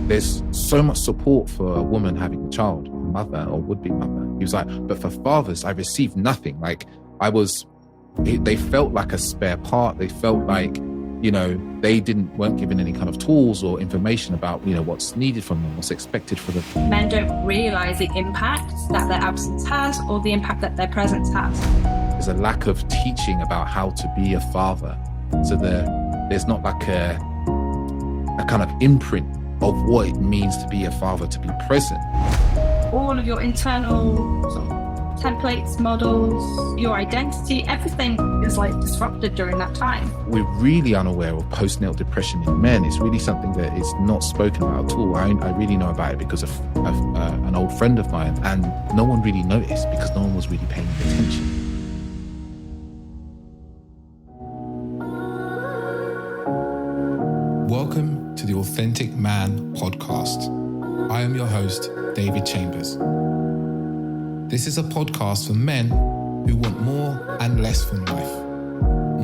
there's so much support for a woman having a child, a mother or would-be mother. He was like, but for fathers, I received nothing. Like they felt like a spare part. They felt like, they weren't given any kind of tools or information about, what's needed from them, what's expected for them. Men don't realize the impact that their absence has or the impact that their presence has. There's a lack of teaching about how to be a father. So there's not like a kind of imprint of what it means to be a father, to be present. All of your internal templates, models, your identity, everything is like disrupted during that time. We're really unaware of postnatal depression in men. It's really something that is not spoken about at all. I really know about it because of an old friend of mine, and no one really noticed because no one was really paying attention. Welcome to the Authentic Man podcast. I am your host, David Chambers. This is a podcast for men who want more and less from life.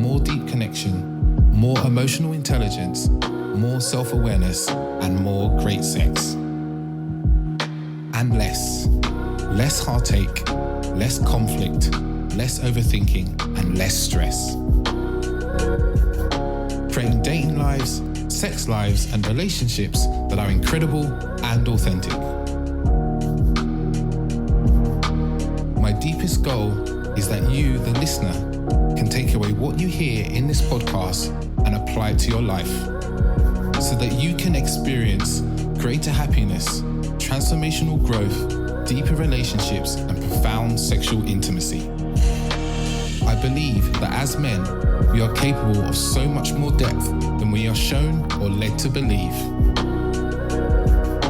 More deep connection, more emotional intelligence, more self-awareness, and more great sex. And less. Less heartache, less conflict, less overthinking, and less stress. Creating dating lives, sex lives, and relationships that are incredible and authentic. My deepest goal is that you, the listener, can take away what you hear in this podcast and apply it to your life so that you can experience greater happiness, transformational growth, deeper relationships, and profound sexual intimacy. I believe that as men, we are capable of so much more depth than we are shown or led to believe.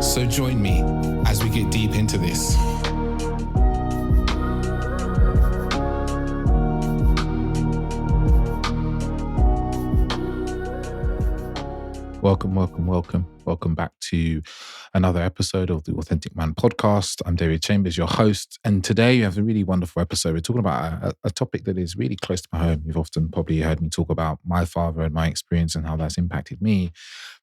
So join me as we get deep into this. Welcome back to another episode of the Authentic Man podcast. I'm David Chambers, your host, and today we have a really wonderful episode. We're talking about a topic that is really close to my home. You've often probably heard me talk about my father and my experience and how that's impacted me.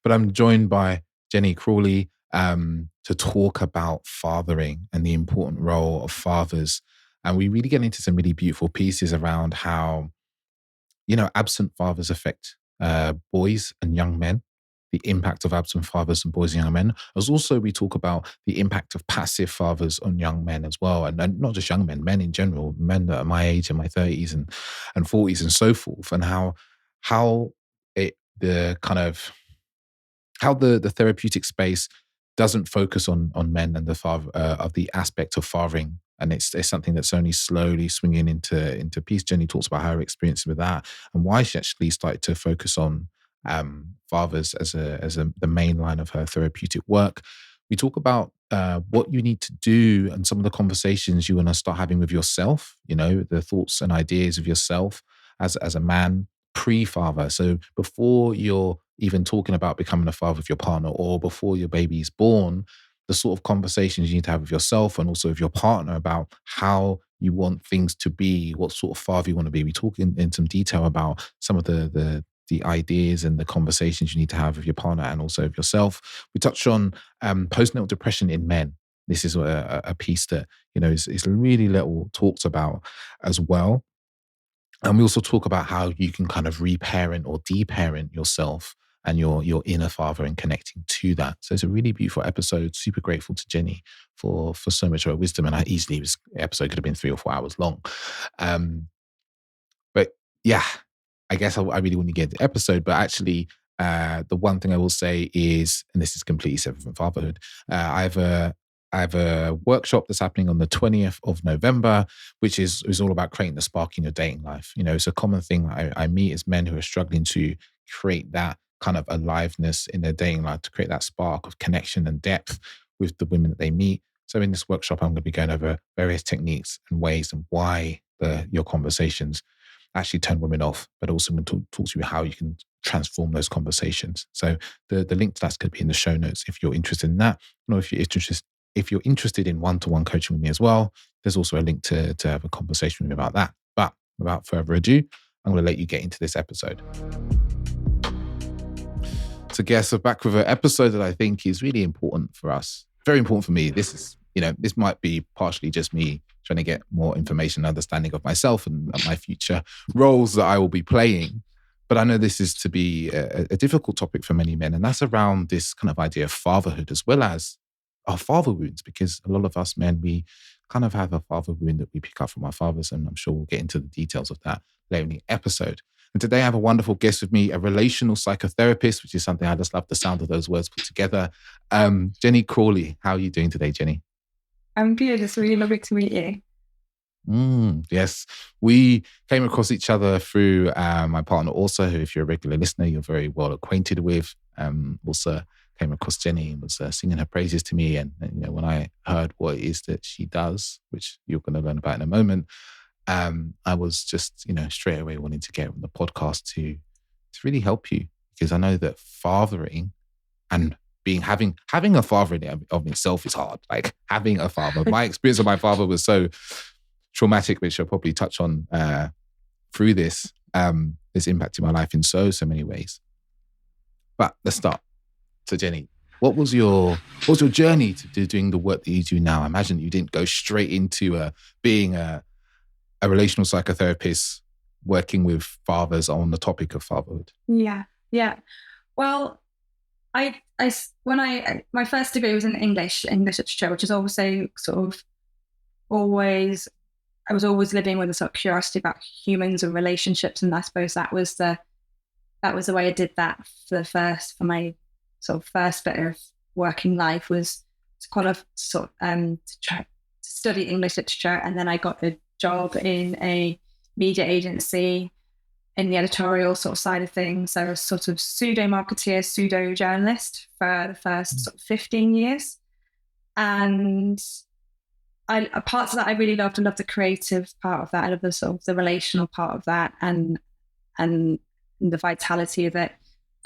But I'm joined by Jenni Cawley to talk about fathering and the important role of fathers. And we really get into some really beautiful pieces around how, absent fathers affect boys and young men. The impact of absent fathers on boys and young men. As also we talk about the impact of passive fathers on young men as well. And not just young men in general, men that are my age in my 30s and 40s and so forth. And how the therapeutic space doesn't focus on men and the father of the aspect of fathering. And it's something that's only slowly swinging into peace. Jenni talks about her experience with that and why she actually started to focus on fathers as the main line of her therapeutic work. We talk about what you need to do and some of the conversations you want to start having with yourself, the thoughts and ideas of yourself as a man pre-father. So before you're even talking about becoming a father with your partner or before your baby is born, the sort of conversations you need to have with yourself and also with your partner about how you want things to be, what sort of father you want to be. We talk in some detail about some of the ideas and the conversations you need to have with your partner and also with yourself. We touch on postnatal depression in men. This is a piece that, is really little talked about as well. And we also talk about how you can kind of reparent or deparent yourself and your inner father and connecting to that. So it's a really beautiful episode. Super grateful to Jenni for so much of her wisdom. And the episode could have been 3 or 4 hours long. But yeah, I guess I really want to get the episode, but actually the one thing I will say is, and this is completely separate from fatherhood, I have a workshop that's happening on the 20th of November, which is all about creating the spark in your dating life. It's a common thing I meet as men who are struggling to create that kind of aliveness in their dating life, to create that spark of connection and depth with the women that they meet. So in this workshop, I'm going to be going over various techniques and ways and why your conversations actually turn women off, but also going to talk to you how you can transform those conversations. So the link to that's going to be in the show notes if you're interested in that. Or if you're interested in one-to-one coaching with me as well, there's also a link to have a conversation with me about that. But without further ado, I'm going to let you get into this episode. to guests are back with an episode that I think is really important for us. Very important for me. This is, this might be partially just me trying to get more information and understanding of myself and my future roles that I will be playing. But I know this is to be a difficult topic for many men. And that's around this kind of idea of fatherhood, as well as our father wounds, because a lot of us men, we kind of have a father wound that we pick up from our fathers. And I'm sure we'll get into the details of that later in the episode. And today I have a wonderful guest with me, a relational psychotherapist, which is something I just love the sound of those words put together. Jenni Cawley, how are you doing today, Jenni? I'm good. It's really lovely to meet you. Yes, we came across each other through my partner, also, who, if you're a regular listener, you're very well acquainted with. Also came across Jenni and was singing her praises to me. And when I heard what it is that she does, which you're going to learn about in a moment, I was just, straight away wanting to get on the podcast to really help you, because I know that fathering and having a father in of itself is hard. Like having a father, my experience of my father was so traumatic, which I'll probably touch on through this. It's impacted my life in so many ways. But let's start. So Jenni, what was your journey to doing the work that you do now? I imagine you didn't go straight into being a relational psychotherapist working with fathers on the topic of fatherhood. Yeah. Well, my first degree was in English literature, which is also I was always living with a sort of curiosity about humans and relationships, and I suppose that was the way I did that for my sort of first bit of working life, was to kind of to try to study English literature. And then I got a job in a media agency in the editorial sort of side of things. So I was sort of pseudo-marketeer, pseudo-journalist for the first sort of 15 years. And parts of that I really loved. I loved the creative part of that. I loved the sort of the relational part of that and the vitality of it.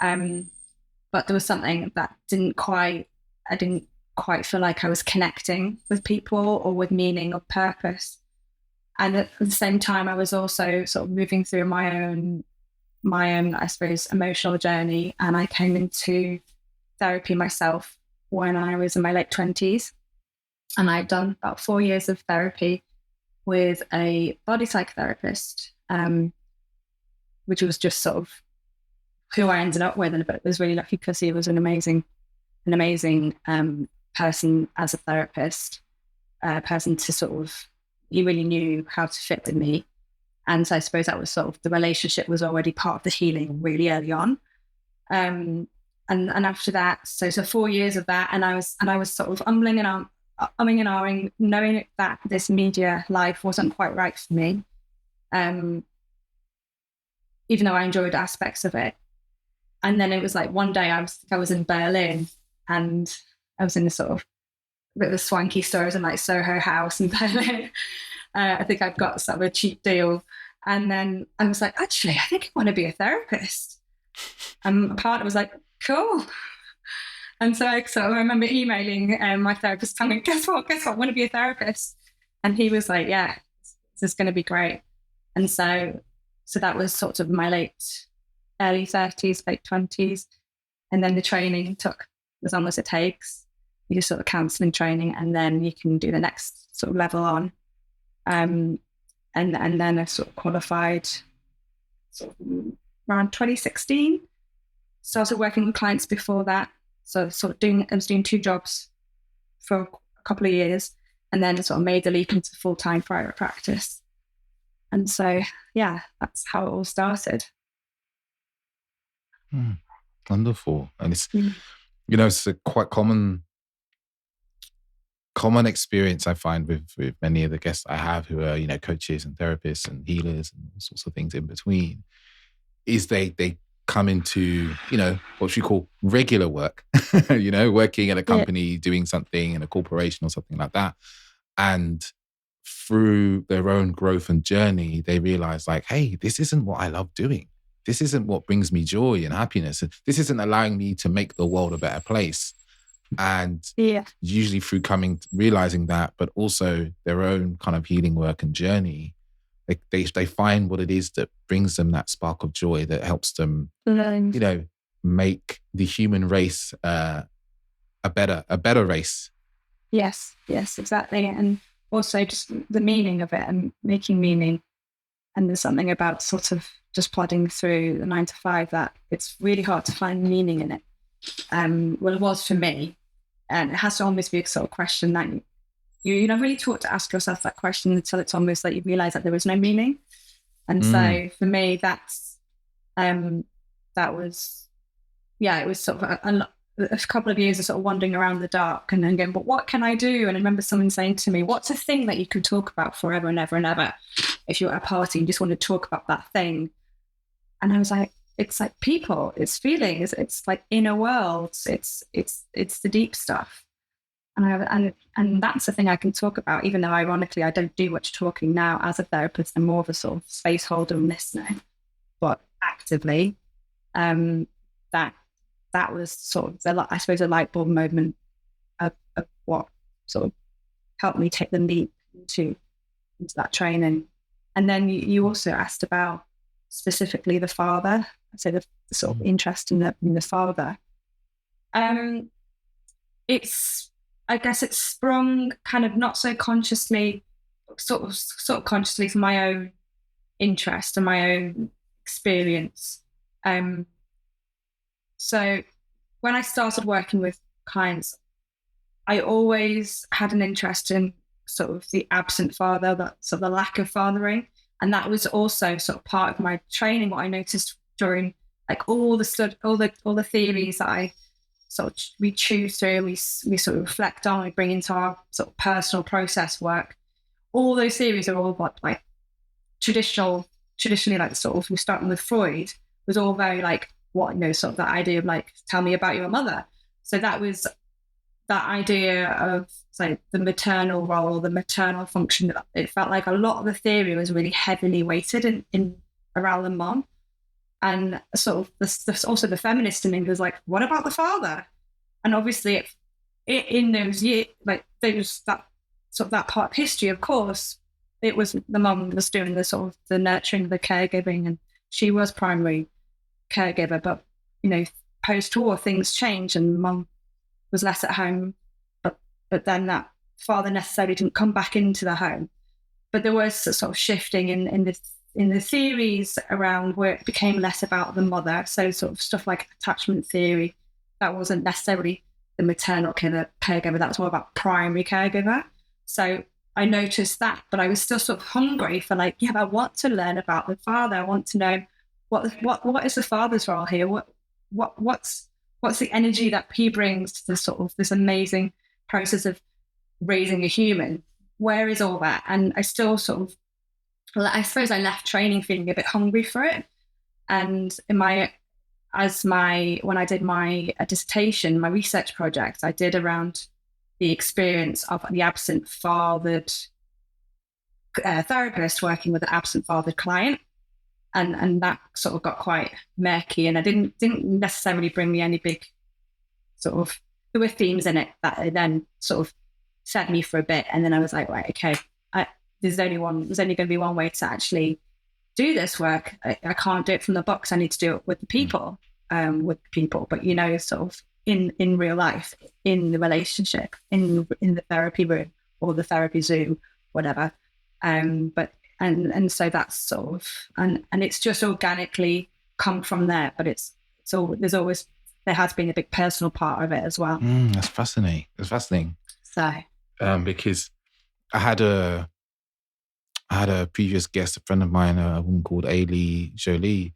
But there was something that I didn't quite feel like I was connecting with people or with meaning or purpose. And at the same time, I was also sort of moving through my own, I suppose, emotional journey. And I came into therapy myself when I was in my late 20s. And I'd done about 4 years of therapy with a body psychotherapist, which was just sort of who I ended up with. But I was really lucky because he was an amazing person as a therapist, person to sort of, he really knew how to fit with me. And so I suppose that was sort of, the relationship was already part of the healing really early on. And after that, so 4 years of that, and I was sort of umming and ahhing, knowing that this media life wasn't quite right for me, even though I enjoyed aspects of it. And then it was like one day I was in Berlin, and I was in a sort of a bit of a swanky store. I was in like Soho House in Berlin. I think I'd got sort of a cheap deal. And then I was like, actually, I think I want to be a therapist. And my partner was like, cool. And so I remember emailing my therapist, telling him, guess what, I want to be a therapist. And he was like, yeah, this is going to be great. And so that was sort of my early 30s, late 20s. And then the training took as long as it takes. You do sort of counselling training, and then you can do the next sort of level on. And then I sort of qualified sort of around 2016. Started working with clients before that. So I was doing 2 jobs for a couple of years, and then sort of made the leap into full-time private practice. And so, yeah, that's how it all started. Wonderful. And it's, it's a quite common experience I find with many of the guests I have who are, coaches and therapists and healers and all sorts of things in between, is they come into, what you call regular work, working at a company, doing something in a corporation or something like that. And through their own growth and journey, they realize like, hey, this isn't what I love doing. This isn't what brings me joy and happiness. This isn't allowing me to make the world a better place. And usually through realizing that, but also their own kind of healing work and journey, they find what it is that brings them that spark of joy that helps them, make the human race a better race. Yes, exactly. And also just the meaning of it and making meaning. And there's something about sort of just plodding through the 9 to 5 that it's really hard to find meaning in it. Well, it was for me. And it has to almost be a sort of question that you're not really taught to ask yourself that question until it's almost like you realize that there is no meaning. And so for me, that was, it was sort of a couple of years of sort of wandering around the dark and then going, but what can I do? And I remember someone saying to me, what's a thing that you could talk about forever and ever and ever? If you're at a party and you just want to talk about that thing. And I was like, it's like people, it's feelings, it's like inner worlds, it's the deep stuff. And that's the thing I can talk about, even though ironically I don't do much talking now as a therapist. I'm more of a sort of space holder and listener, but actively, that was sort of I suppose a light bulb moment of what sort of helped me take the leap into that training. And then you also asked about specifically the father. I'd say the sort of interest in the father. I guess it's sprung kind of not so consciously, sort of consciously from my own interest and my own experience. So when I started working with clients, I always had an interest in sort of the absent father, that sort of the lack of fathering. And that was also sort of part of my training. What I noticed during like all the theories that we chew through, we sort of reflect on, we bring into our sort of personal process work. All those theories are all about like traditionally, like sort of, we're starting with Freud, was all very like, sort of that idea of like, tell me about your mother. So that was that idea of like the maternal role, the maternal function. It felt like a lot of the theory was really heavily weighted in around the mom. And sort of also the feminist in me was like, what about the father? And obviously in those years, like there was that sort of that part of history, of course, it was the mom was doing the sort of the nurturing, the caregiving, and she was primary caregiver. But, post-war things changed and mom was less at home, but then that father necessarily didn't come back into the home. But there was a sort of shifting in the theories around where it became less about the mother. So sort of stuff like attachment theory, that wasn't necessarily the maternal caregiver, that was more about primary caregiver. So I noticed that, but I was still sort of hungry for like, I want to learn about the father. I want to know what is the father's role here? What's the energy that he brings to this sort of this amazing process of raising a human? Where is all that? And I still sort of, I suppose I left training feeling a bit hungry for it. And when I did my dissertation, my research project, I did around the experience of the absent fathered therapist working with an absent fathered client. And that sort of got quite murky, and I didn't necessarily bring me any big sort of, there were themes in it that then sort of set me for a bit. And then I was like, right, okay, there's only going to be one way to actually do this work. I can't do it from the box. I need to do it with the people, but sort of in real life, in the relationship, in the therapy room or the therapy Zoom, whatever. And so that's sort of, and it's just organically come from there, but there has been a big personal part of it as well. That's fascinating. So, because I had a previous guest, a friend of mine, a woman called Ailey Jolie,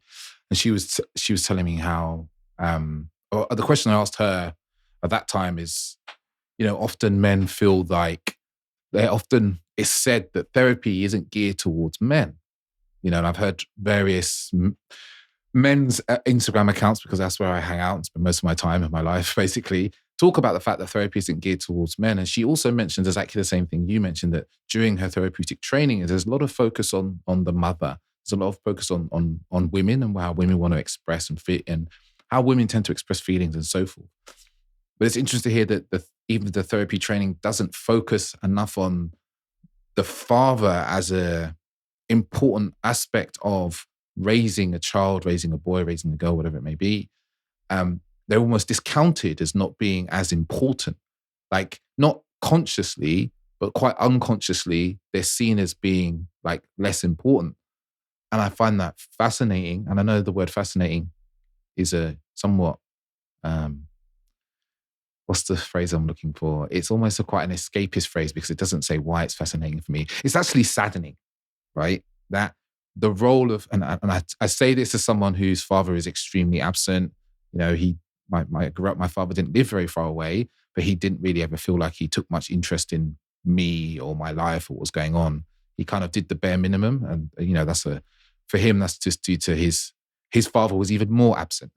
and she was telling me how, or the question I asked her at that time is, often men feel like it's said that therapy isn't geared towards men, and I've heard various men's Instagram accounts, because that's where I hang out and spend most of my time in my life, basically, talk about the fact that therapy isn't geared towards men. And she also mentioned exactly the same thing you mentioned, that during her therapeutic training, there's a lot of focus on the mother. There's a lot of focus on women and how women want to express and fit, and how women tend to express feelings and so forth. But it's interesting to hear that even the therapy training doesn't focus enough on the father as a important aspect of raising a child, raising a boy, raising a girl, whatever it may be. they're almost discounted as not being as important. Like, not consciously, but quite unconsciously, they're seen as being like less important. And I find that fascinating. And I know the word fascinating is a somewhat, what's the phrase I'm looking for? It's almost quite an escapist phrase, because it doesn't say why it's fascinating for me. It's actually saddening, right? That the role of, and I say this as someone whose father is extremely absent. You know, my father didn't live very far away, but he didn't really ever feel like he took much interest in me or my life or what was going on. He kind of did the bare minimum. And, you know, for him, that's just due to his father was even more absent.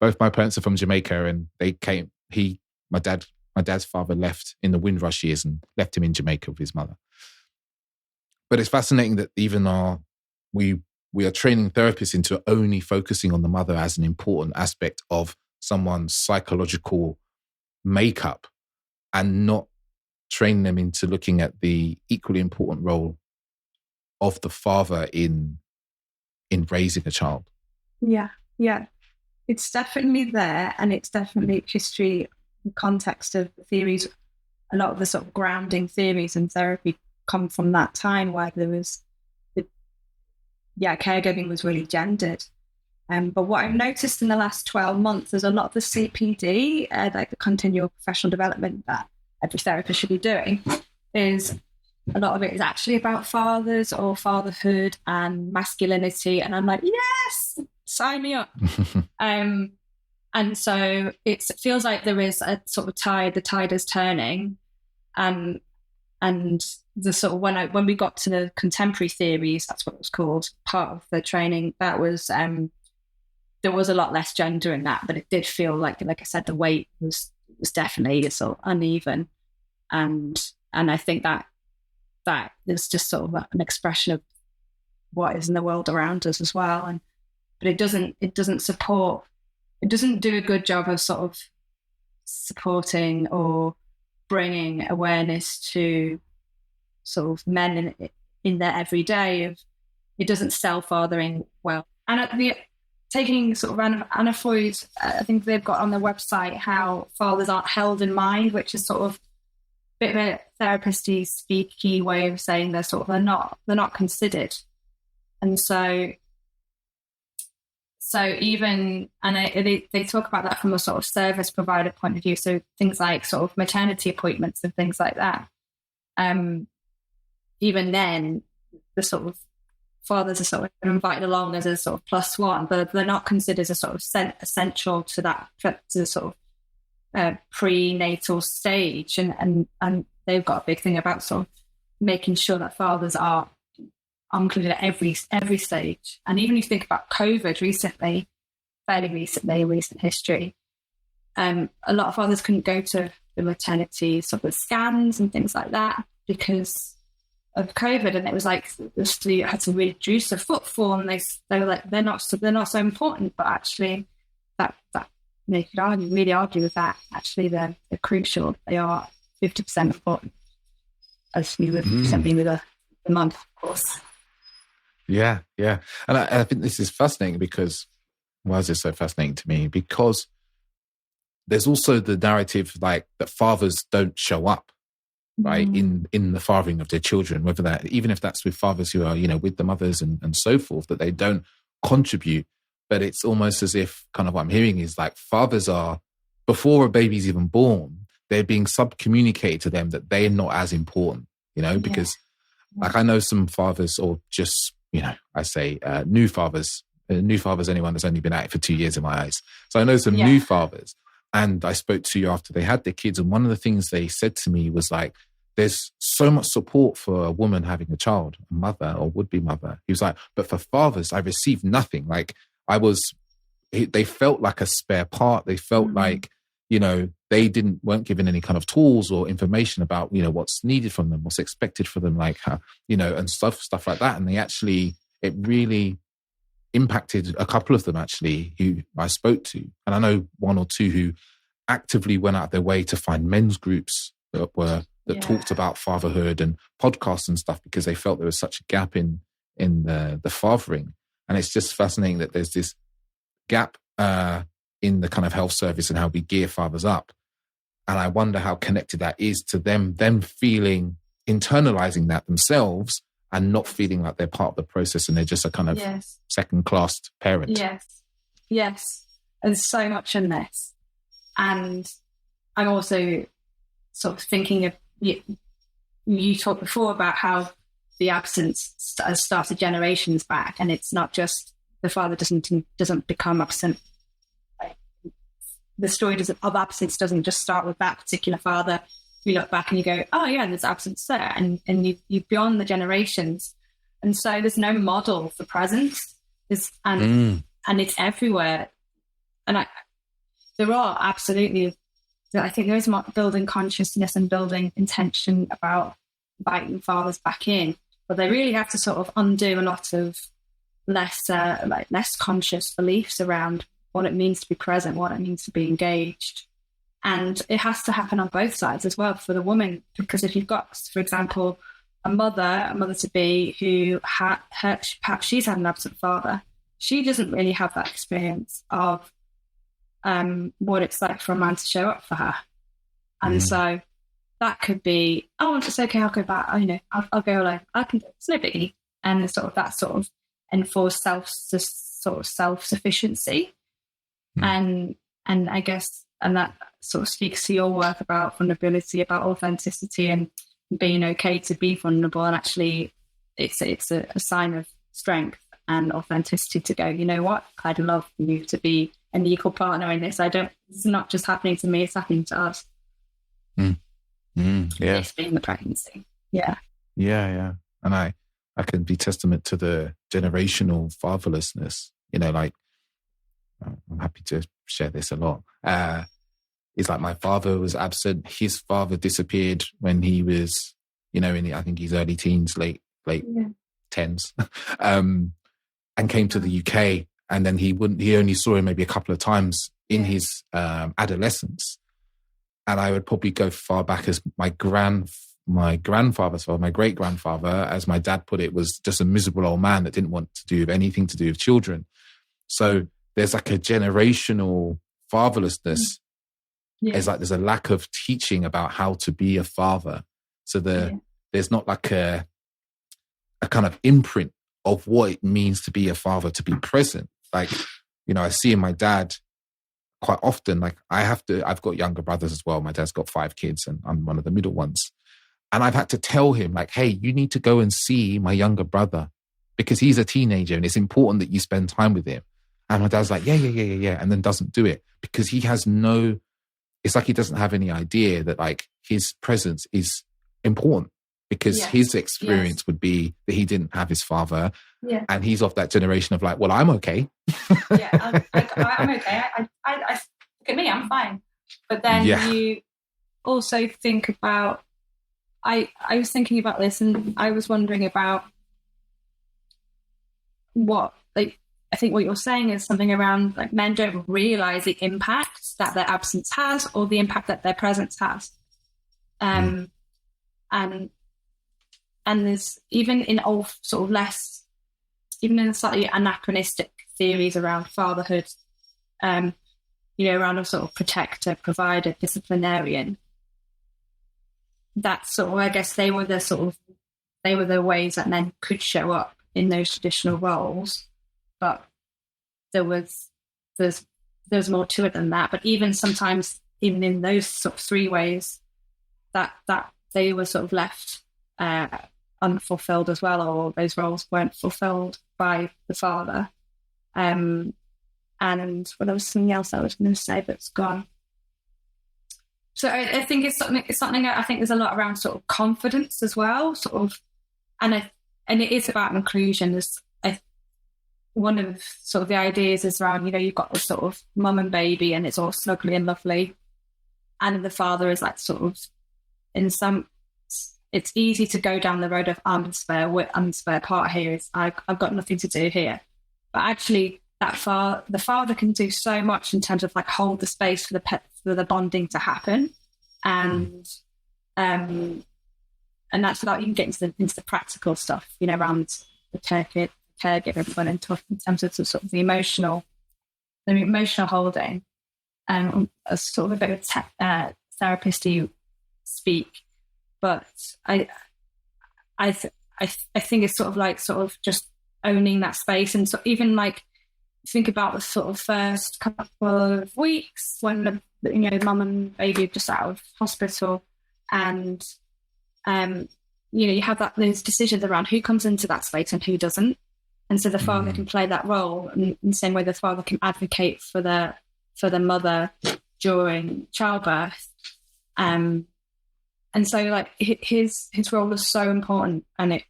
Both my parents are from Jamaica, and my dad's father left in the Windrush years and left him in Jamaica with his mother. But it's fascinating that even we are training therapists into only focusing on the mother as an important aspect of someone's psychological makeup, and not training them into looking at the equally important role of the father in raising a child. Yeah. It's definitely there, and it's definitely history, the context of the theories. A lot of the sort of grounding theories in therapy come from that time where there was, caregiving was really gendered. But what I've noticed in the last 12 months is a lot of the CPD, like the continual professional development that every therapist should be doing, is a lot of it is actually about fathers or fatherhood and masculinity. And I'm like, yes, sign me up. And so it feels like there is a sort of the tide is turning. And the sort of, when we got to the contemporary theories, that's what it was called, part of the training, that was, there was a lot less gender in that, but it did feel like I said, the weight was definitely sort of uneven. And I think that is just sort of an expression of what is in the world around us as well. But it doesn't do a good job of sort of supporting or bringing awareness to sort of men in their everyday. It doesn't sell fathering well. And taking sort of Anna Freud, I think they've got on their website how fathers aren't held in mind, which is sort of a bit of a therapist-y, speaky way of saying they're not considered. And so even, and they talk about that from a sort of service provider point of view. So things like sort of maternity appointments and things like that. Even then, the sort of fathers are sort of invited along as a sort of plus one, but they're not considered as sort of essential to that, to the sort of prenatal stage. And they've got a big thing about sort of making sure that fathers are included at every stage. And even if you think about COVID recently, recent history, a lot of fathers couldn't go to the maternity sort of scans and things like that because of COVID, and it was like you had to reduce the footfall, and they were like they're not so important, but actually that you could really argue with that. Actually, they're crucial. They are 50% important, as we would be with a month, of course. Yeah. And I think this is fascinating because, why is this so fascinating to me? Because there's also the narrative like that fathers don't show up, right, in the fathering of their children, whether that, even if that's with fathers who are, with the mothers and so forth, that they don't contribute. But it's almost as if kind of what I'm hearing is like fathers are, before a baby's even born, they're being sub-communicated to them that they're not as important, because like I know some fathers, or just, I say new fathers, anyone that's only been at it for 2 years in my eyes. So I know some new fathers, and I spoke to you after they had their kids. And one of the things they said to me was like, there's so much support for a woman having a child, a mother or would-be mother. He was like, but for fathers, I received nothing. Like they felt like a spare part. They felt like, they weren't given any kind of tools or information about, what's needed from them, what's expected for them, like, and stuff like that. And it really impacted a couple of them actually who I spoke to. And I know one or two who actively went out their way to find men's groups that talked about fatherhood and podcasts and stuff, because they felt there was such a gap in the fathering. And it's just fascinating that there's this gap in the kind of health service and how we gear fathers up. And I wonder how connected that is to them feeling, internalizing that themselves and not feeling like they're part of the process and they're just a kind of second-class parent. Yes. There's so much in this. And I'm also sort of thinking of, you talked before about how the absence has started generations back, and it's not just the father doesn't become absent. The story of absence doesn't just start with that particular father. You look back and you go, oh yeah, there's absence there, and you beyond the generations, and so there's no model for presence. And it's everywhere, and there are absolutely. I think there is building consciousness and building intention about inviting fathers back in, but they really have to sort of undo a lot of less conscious beliefs around what it means to be present, what it means to be engaged. And it has to happen on both sides as well for the woman, because if you've got, for example, a mother-to-be who perhaps she's had an absent father, she doesn't really have that experience of what it's like for a man to show up for her. And so that could be, oh, it's okay, I'll go back, I'll go alone, I can, it's no biggie. And that sort of enforced self-sufficiency. And I guess, and that sort of speaks to your work about vulnerability, about authenticity, and being okay to be vulnerable. And actually, it's a sign of strength and authenticity to go, you know what, I'd love you to be an equal partner in this. It's not just happening to me, it's happening to us. Yeah. It's being the pregnancy. Yeah. And I can be testament to the generational fatherlessness, I'm happy to share this a lot. It's like my father was absent. His father disappeared when he was, I think his early teens, late tens, and came to the UK. And then he only saw him maybe a couple of times in his adolescence. And I would probably go far back as my grandfather's father, my great grandfather, as my dad put it, was just a miserable old man that didn't want to do anything to do with children. So there's like a generational fatherlessness. There's a lack of teaching about how to be a father. So there's not like a kind of imprint of what it means to be a father, to be present. Like, I see in my dad quite often, like I've got younger brothers as well. My dad's got 5 kids and I'm one of the middle ones. And I've had to tell him like, hey, you need to go and see my younger brother because he's a teenager and it's important that you spend time with him. And my dad's like, yeah. And then doesn't do it because he has it's like he doesn't have any idea that like his presence is important because his experience would be that he didn't have his father. Yeah. And he's of that generation of like, well, I'm okay. I'm okay. I look at me, I'm fine. But then you also think about, I was thinking about this and I was wondering about I think what you're saying is something around like men don't realize the impact that their absence has or the impact that their presence has. And there's even in old sort of less, even in slightly anachronistic theories around fatherhood, around a sort of protector, provider, disciplinarian. That's sort of, I guess they were the ways that men could show up in those traditional roles. But there's more to it than that. But even sometimes, even in those sort of 3 ways, that they were sort of left unfulfilled as well, or those roles weren't fulfilled by the father. And there was something else I was going to say that's gone. So I think it's something I think there's a lot around sort of confidence as well, sort of, and it is about inclusion. One of sort of the ideas is around, you've got this sort of mum and baby and it's all snuggly and lovely. And the father is like sort of it's easy to go down the road of I'm the spare part here. I've got nothing to do here. But actually the father can do so much in terms of like hold the space for the bonding to happen. And that's without even getting into the practical stuff, around the caregiver and in terms of sort of the emotional holding. as sort of a bit of therapist you speak, but I think it's sort of just owning that space, and so even like think about the sort of first couple of weeks when mum and baby are just out of hospital, and you have those decisions around who comes into that space and who doesn't, and so the father can play that role in the same way the father can advocate for the mother during childbirth, and so like his role is so important, and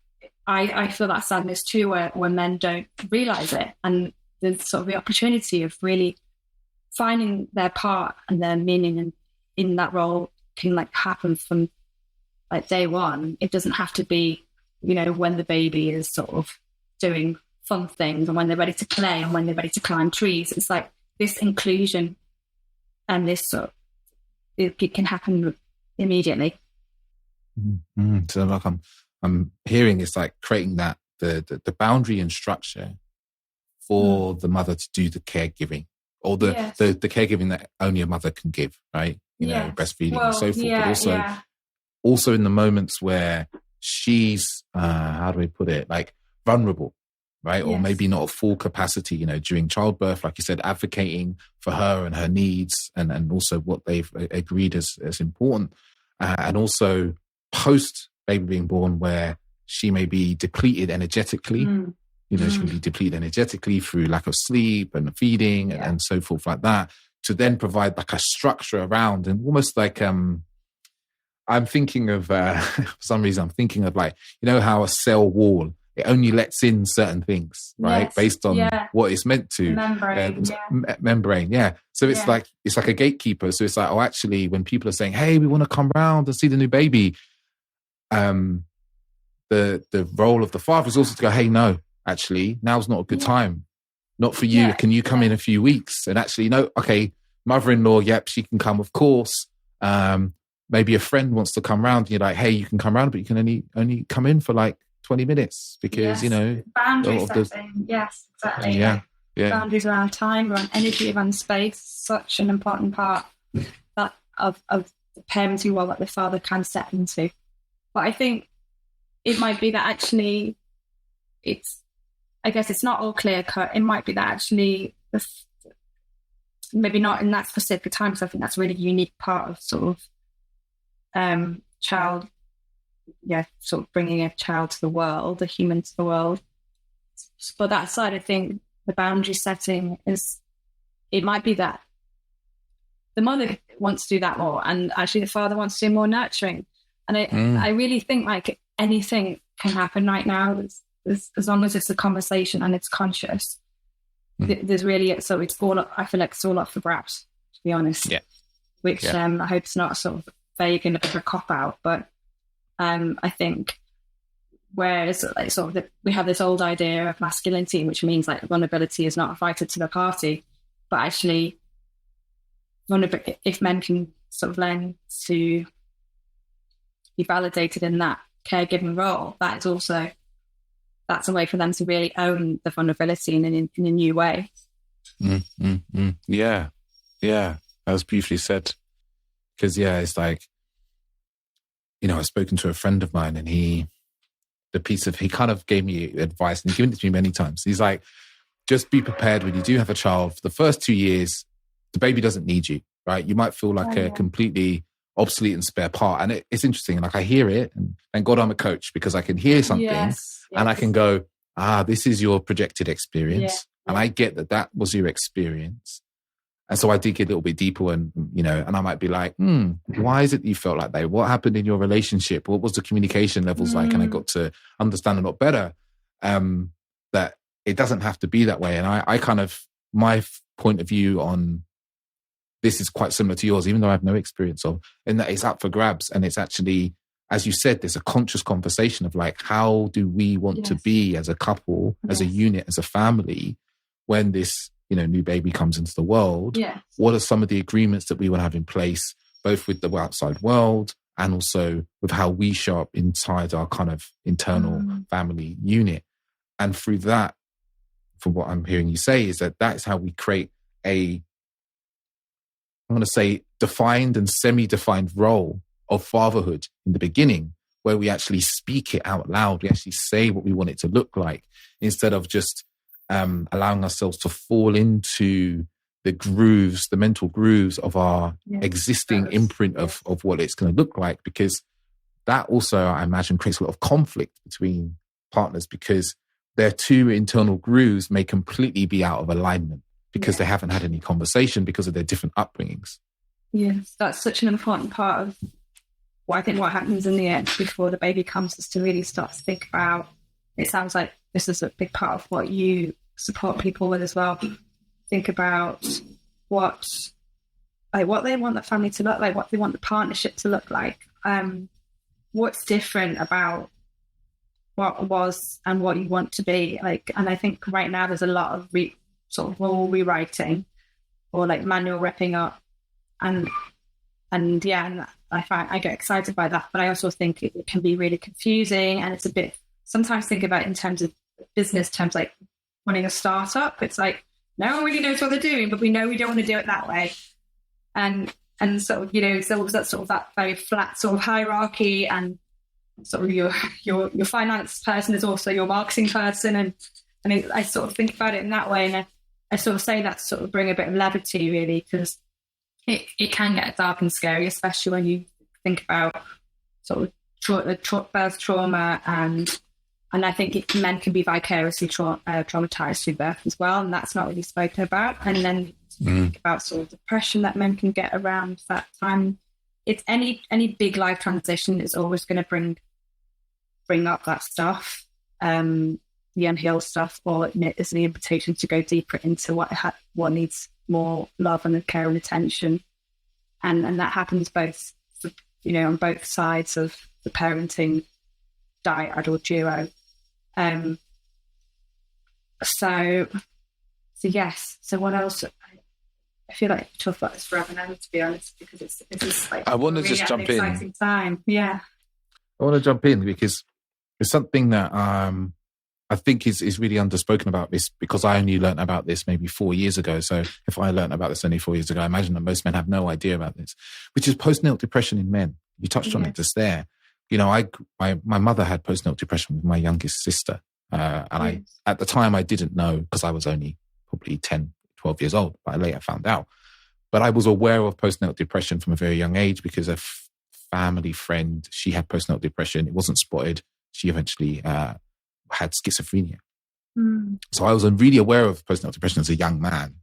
I feel that sadness too when men don't realize it, and there's sort of the opportunity of really finding their part and their meaning in that role can like happen from like day one. It doesn't have to be, when the baby is sort of doing fun things and when they're ready to play and when they're ready to climb trees. It's like this inclusion and this sort of, it can happen immediately. Mm-hmm. So like I'm hearing it's like creating that the boundary and structure for the mother to do the caregiving, or the caregiving that only a mother can give, right? Breastfeeding and so forth. But also in the moments where she's, how do we put it, like vulnerable, right? Or maybe not at full capacity, during childbirth, like you said, advocating for her and her needs and also what they've agreed as important. And also post baby being born, where she may be depleted energetically. She can be depleted energetically through lack of sleep and feeding and so forth like that, to then provide like a structure around, and almost like, I'm thinking of, for some reason, I'm thinking of like, how a cell wall, it only lets in certain things, right? Based on what it's meant to. Membrane. So it's like a gatekeeper. So it's like, oh, actually, when people are saying, hey, we want to come round and see the new baby, the role of the father is also to go, hey, no, actually, now's not a good time. Not for you. Can you come in a few weeks? And actually, no, okay, mother-in-law, yep, she can come, of course. Maybe a friend wants to come round. You're like, hey, you can come round, but you can only come in for like 20 minutes because, boundaries setting. Yes, exactly. Boundaries around time, around energy, around space, such an important part of the parenting role that the father can step into. But I think it might be that actually I guess it's not all clear cut. It might be that actually, maybe not in that specific time, because I think that's a really unique part of sort of child, sort of bringing a child to the world, a human to the world. But that side, I think the boundary setting it might be that the mother wants to do that more, and actually the father wants to do more nurturing. And I really think like anything can happen right now. As long as it's a conversation and it's conscious, there's really, so it's all, I feel like it's all up for grabs, to be honest. Which I hope it's not sort of vague and a bit of a cop out, but I think whereas like sort of we have this old idea of masculinity, which means like vulnerability is not invited to the party, but actually if men can sort of learn to be validated in that caregiving role, that's a way for them to really own the vulnerability in a new way. Yeah, that was beautifully said. Because it's like, I've spoken to a friend of mine, and he kind of gave me advice, and he's given it to me many times. He's like, just be prepared when you do have a child. For the first 2 years, the baby doesn't need you, right? You might feel like a completely obsolete and spare part. And it's interesting. Like I hear it, and thank God I'm a coach, because I can hear something and I can go, this is your projected experience. And I get that was your experience. And so I dig a little bit deeper, and, and I might be like, why is it that you felt like that? What happened in your relationship? What was the communication levels like? And I got to understand a lot better that it doesn't have to be that way. And I kind of, my point of view on this is quite similar to yours, even though I have no experience of, in that it's up for grabs. And it's actually, as you said, there's a conscious conversation of like, how do we want to be as a couple, as a unit, as a family, when this, new baby comes into the world? What are some of the agreements that we want to have in place, both with the outside world and also with how we show up inside our kind of internal family unit? And through that, from what I'm hearing you say, is that that's how we create a I'm going to say, defined and semi-defined role of fatherhood in the beginning, where we actually speak it out loud. We actually say what we want it to look like, instead of just allowing ourselves to fall into the grooves, the mental grooves of our existing imprint of what it's going to look like. Because that also, I imagine, creates a lot of conflict between partners, because their two internal grooves may completely be out of alignment because they haven't had any conversation because of their different upbringings. Yes, that's such an important part of what I think what happens in the end before the baby comes, is to really start to think about, it sounds like this is a big part of what you support people with as well. Think about what they want the family to look like, what they want the partnership to look like. What's different about what was and what you want to be like. And I think right now there's a lot of sort of rule rewriting or like manual ripping up, and I get excited by that, but I also think it can be really confusing, and it's a bit, sometimes think about it in terms of business terms, like running a startup. It's like no one really knows what they're doing, but we know we don't want to do it that way, and so so that's sort of that very flat sort of hierarchy, and sort of your finance person is also your marketing person, and I sort of think about it in that way, and I sort of say that to sort of bring a bit of levity, really, because it can get dark and scary, especially when you think about sort of birth trauma, and I think men can be vicariously traumatized through birth as well, and that's not really spoken about. And then think about sort of depression that men can get around that time. It's any big life transition is always going to bring up that stuff, the unhealed stuff, or it's an invitation to go deeper into what needs more love and care and attention, and that happens both, on both sides of the parenting dyad or duo. So yes. So what else? I feel like I could talk about this forever now, to be honest, because it's like I want to really just jump an in. exciting time. Yeah, I want to jump in because it's something that I think is really underspoken about this, because I only learned about this maybe 4 year ago. So if I learned about this only 4 years ago, I imagine that most men have no idea about this, which is postnatal depression in men. You touched on it just there. My mother had postnatal depression with my youngest sister. And at the time I didn't know, because I was only probably 10, 12 years old, but I later found out. But I was aware of postnatal depression from a very young age because a family friend, she had postnatal depression. It wasn't spotted. She eventually had schizophrenia. So I was really aware of postnatal depression as a young man.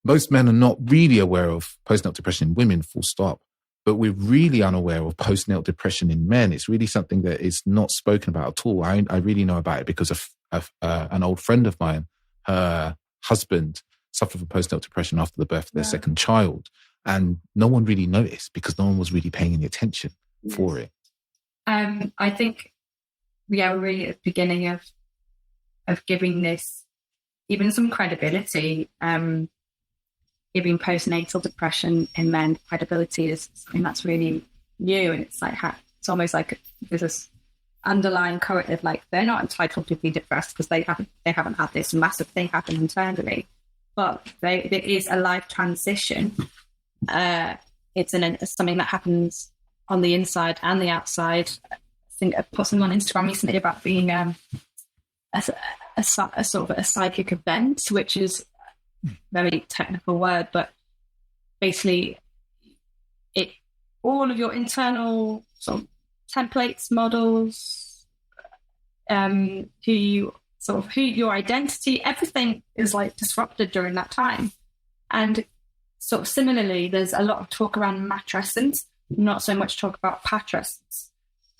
Most men are not really aware of postnatal depression in women, full stop. But we're really unaware of postnatal depression in men. It's really something that is not spoken about at all. I really know about it because of an old friend of mine. Her husband suffered from postnatal depression after the birth of their second child. And no one really noticed because no one was really paying any attention for it. I think we're really at the beginning of giving this even some credibility. Giving postnatal depression in men credibility is something that's really new, and it's like it's almost like there's this underlying corrective, like they're not entitled to be depressed because they haven't had this massive thing happen internally, but there is a life transition. It's something that happens on the inside and the outside. I think I put something on Instagram recently about being a sort of a psychic event, which is very technical word, but basically all of your internal sort of templates, models, who your identity, everything is like disrupted during that time. And sort of similarly, there's a lot of talk around matrescence, not so much talk about patrescence.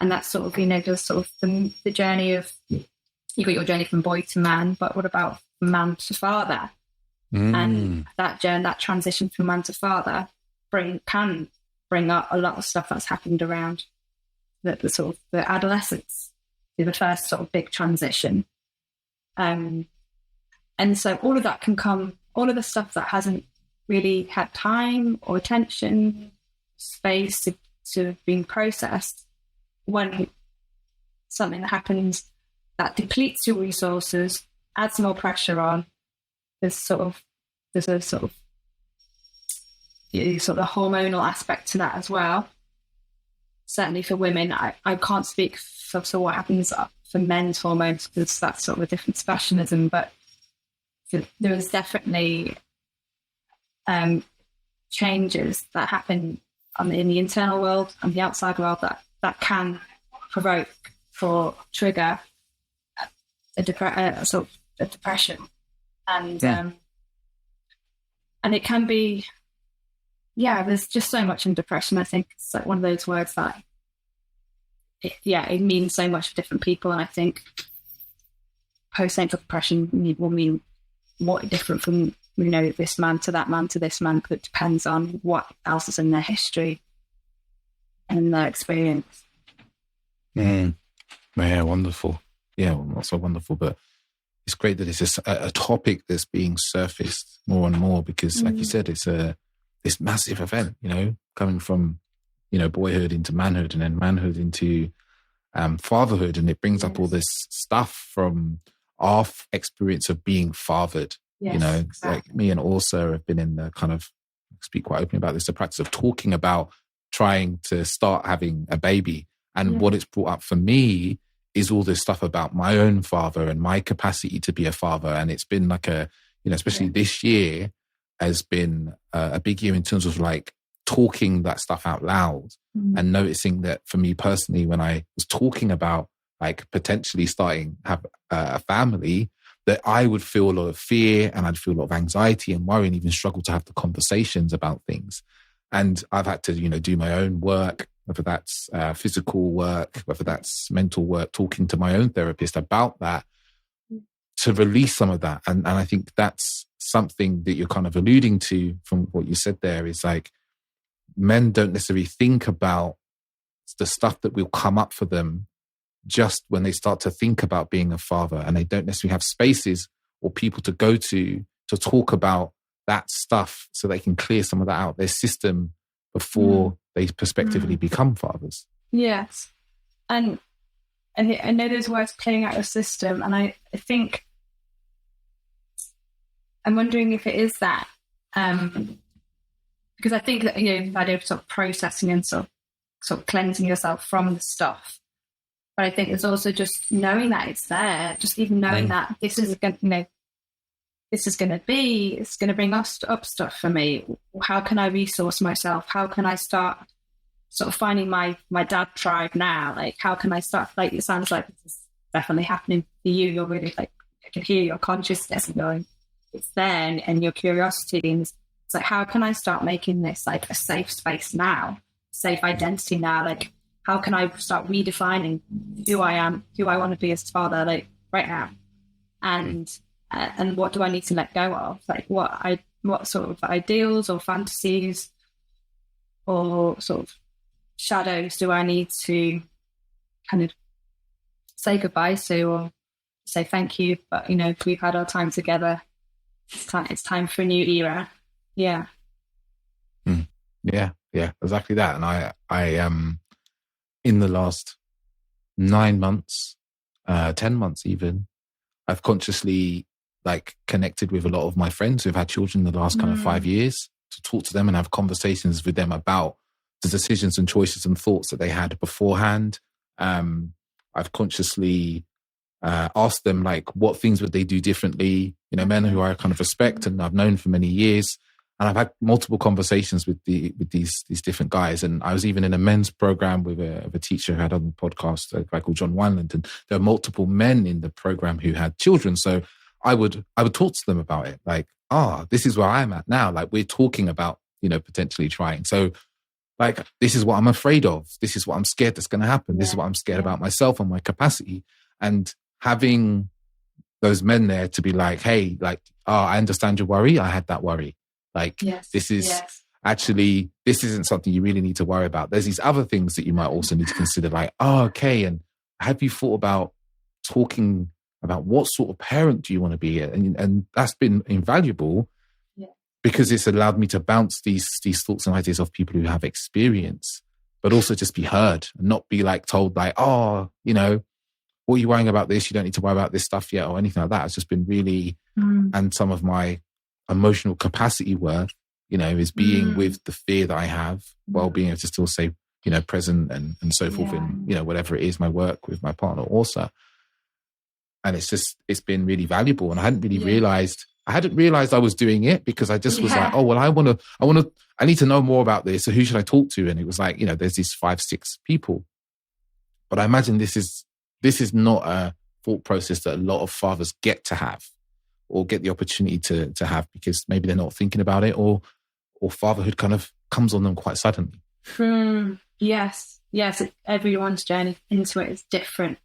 And that's sort of, there's sort of the journey of, you've got your journey from boy to man, but what about man to father? And that transition from man to father can bring up a lot of stuff that's happened around the sort of the adolescence, the first sort of big transition. And so all of that can come, all of the stuff that hasn't really had time or attention, space to being processed, when something that happens that depletes your resources, adds more pressure on, there's a sort of sort of hormonal aspect to that as well. Certainly for women, I can't speak for what happens for men's hormones, because that's sort of a different specialism, but there is definitely changes that happen in the internal world and the outside world that can provoke or trigger a depression. And and it can be, there's just so much in depression. I think it's like one of those words that it means so much for different people. And I think postnatal depression will mean what different from, this man to that man to this man, because it depends on what else is in their history and their experience. Yeah, wonderful. Yeah, well, not so wonderful, but it's great that it's just a topic that's being surfaced more and more, because like you said, it's this massive event, coming from, boyhood into manhood, and then manhood into fatherhood. And it brings up all this stuff from our experience of being fathered. Exactly. Like me and Orsa have been in the kind of, speak quite openly about this, the practice of talking about trying to start having a baby. And what it's brought up for me is all this stuff about my own father and my capacity to be a father. And it's been like especially this year has been a big year in terms of like talking that stuff out loud and noticing that for me personally, when I was talking about like potentially starting have a family, that I would feel a lot of fear and I'd feel a lot of anxiety and worry and even struggle to have the conversations about things. And I've had to, do my own work, whether that's physical work, whether that's mental work, talking to my own therapist about that to release some of that. And I think that's something that you're kind of alluding to from what you said there, is like men don't necessarily think about the stuff that will come up for them just when they start to think about being a father, and they don't necessarily have spaces or people to go to talk about that stuff so they can clear some of that out of their system before they prospectively become fathers. Yes. And I know there's words clearing out your system, and I think I'm wondering if it is that, because I think that, the idea of sort of processing and sort of cleansing yourself from the stuff. But I think it's also just knowing that it's there, just even knowing that this is going to, it's going to bring up stuff for me. How can I resource myself? How can I start sort of finding my dad tribe now? Like, how can I start, like, it sounds like this is definitely happening for you. You're really like, I can hear your consciousness going, it's there, and your curiosity. And it's like, how can I start making this like a safe space now, safe identity now? Like, how can I start redefining who I am, who I want to be as a father, like right now? And what do I need to let go of? Like what sort of ideals or fantasies or sort of shadows do I need to kind of say goodbye to, or say thank you, but we've had our time together. It's time for a new era. Yeah. Yeah, exactly that. And I in the last 9 months, 10 months even, I've consciously like connected with a lot of my friends who've had children in the last kind of 5 years, to talk to them and have conversations with them about the decisions and choices and thoughts that they had beforehand. I've consciously asked them like what things would they do differently, men who I kind of respect and I've known for many years. And I've had multiple conversations with these different guys. And I was even in a men's program with a teacher who had on the podcast, a guy called John Wineland. And there are multiple men in the program who had children. So I would talk to them about it. Like, this is where I'm at now. Like, we're talking about, potentially trying. So like, this is what I'm afraid of. This is what I'm scared that's going to happen. This is what I'm scared about myself and my capacity. And having those men there to be like, hey, like, I understand your worry. I had that worry. Like, this isn't something you really need to worry about. There's these other things that you might also need to consider, like, okay, and have you thought about talking about what sort of parent do you want to be? And that's been invaluable because it's allowed me to bounce these thoughts and ideas off people who have experience, but also just be heard and not be like told like, what are you worrying about this? You don't need to worry about this stuff yet or anything like that. It's just been really, and some of my emotional capacity work is being with the fear that I have while being able to still say, present and so forth in, whatever it is, my work with my partner also. And it's been really valuable. And I hadn't really realized I was doing it, because I just was like, oh, well, I need to know more about this. So who should I talk to? And it was like, there's these 5-6 people. But I imagine this is not a thought process that a lot of fathers get to have, or get the opportunity to have, because maybe they're not thinking about it, or fatherhood kind of comes on them quite suddenly. Yes. Everyone's journey into it is different,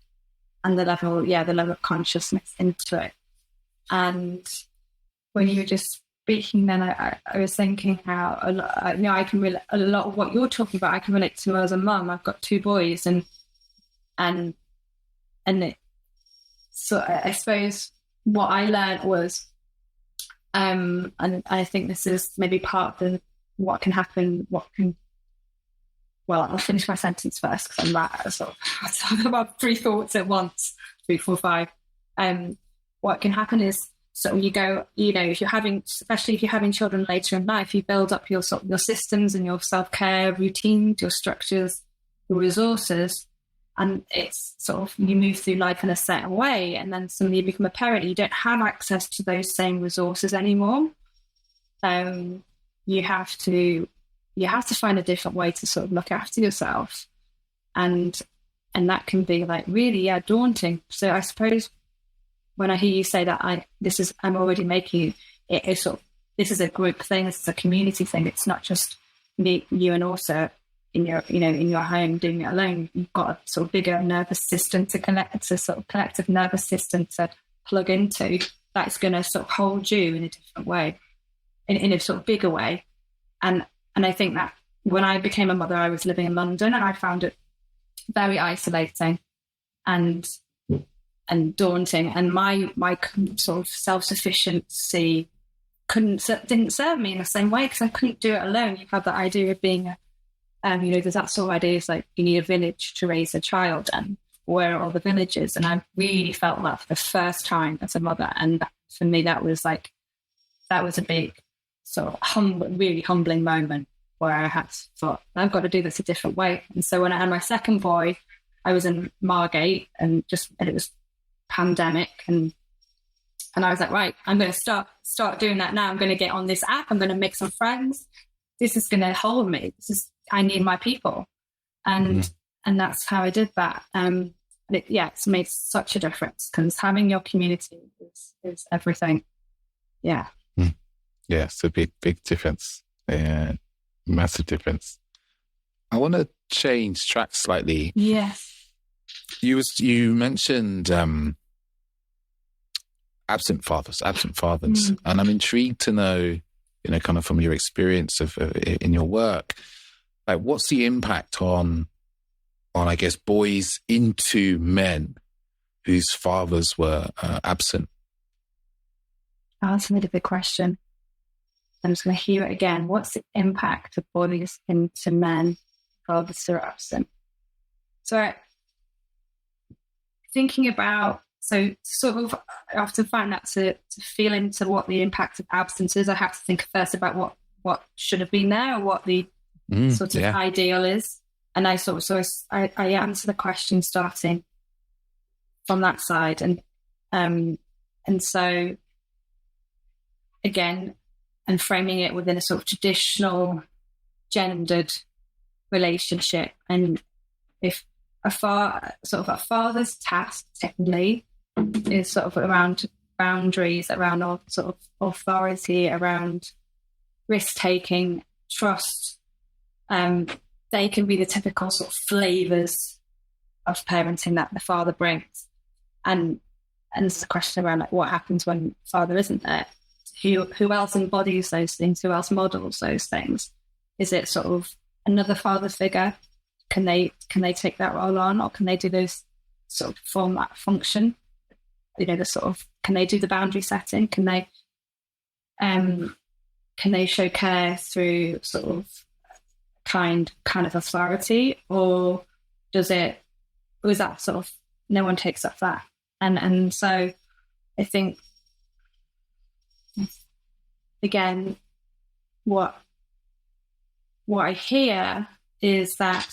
and the level of consciousness into it. And when you were just speaking, then I was thinking how a lot, I can relate a lot of what you're talking about. I can relate to as a mum. I've got 2 boys, and so I suppose what I learned was, and I think this is maybe part of what can happen. Well, I'll finish my sentence first, because I'm right. So I talk about 3 thoughts at once, 3, 4, 5. What can happen is, so you go, especially if you're having children later in life, you build up your systems and your self-care routines, your structures, your resources, and it's sort of, you move through life in a certain way, and then suddenly you become a parent, you don't have access to those same resources anymore. You have to find a different way to sort of look after yourself, and that can be like really daunting. So I suppose when I hear you say that I'm already making it, it's sort of, this is a group thing, this is a community thing. It's not just me, you, and also in your in your home doing it alone. You've got a sort of bigger nervous system to connect, to sort of collective nervous system to plug into, that's going to sort of hold you in a different way, in a sort of bigger way. And I think that when I became a mother, I was living in London, and I found it very isolating and daunting. And my sort of self-sufficiency didn't serve me in the same way, because I couldn't do it alone. You have that idea of being there's that sort of idea, is like you need a village to raise a child, and where are all the villages? And I really felt that for the first time as a mother. And for me, that was a big sort of really humbling moment, where I had thought, I've got to do this a different way. And so when I had my second boy, I was in Margate, and it was pandemic, and I was like, right, I'm going to start doing that now. I'm going to get on this app. I'm going to make some friends. This is going to hold me. I need my people. And that's how I did that. It's made such a difference, because having your community is everything. Yeah. Yeah, it's a big difference. Yeah, massive difference. I want to change track slightly. Yes. You mentioned absent fathers, and I'm intrigued to know, kind of from your experience in your work, like what's the impact on I guess boys into men whose fathers were absent? Oh, that's a really big question. I'm just going to hear it again. What's the impact of boys into men, fathers are absent? So thinking about, so sort of, I often find that to feel into what the impact of absence is, I have to think first about what should have been there, or what the sort of ideal is. And I I answer the question starting from that side. And so again, and framing it within a sort of traditional gendered relationship. And if a father's task technically is sort of around boundaries, around all sort of authority, around risk-taking, trust, they can be the typical sort of flavors of parenting that the father brings. And it's a question around like what happens when father isn't there? Who else embodies those things? Who else models those things? Is it sort of another father figure? Can they take that role on, or can they do those sort of perform that function? The sort of, can they do the boundary setting? Can they show care through sort of kind of authority, or is that sort of no one takes up that? And so I think, again, what I hear is that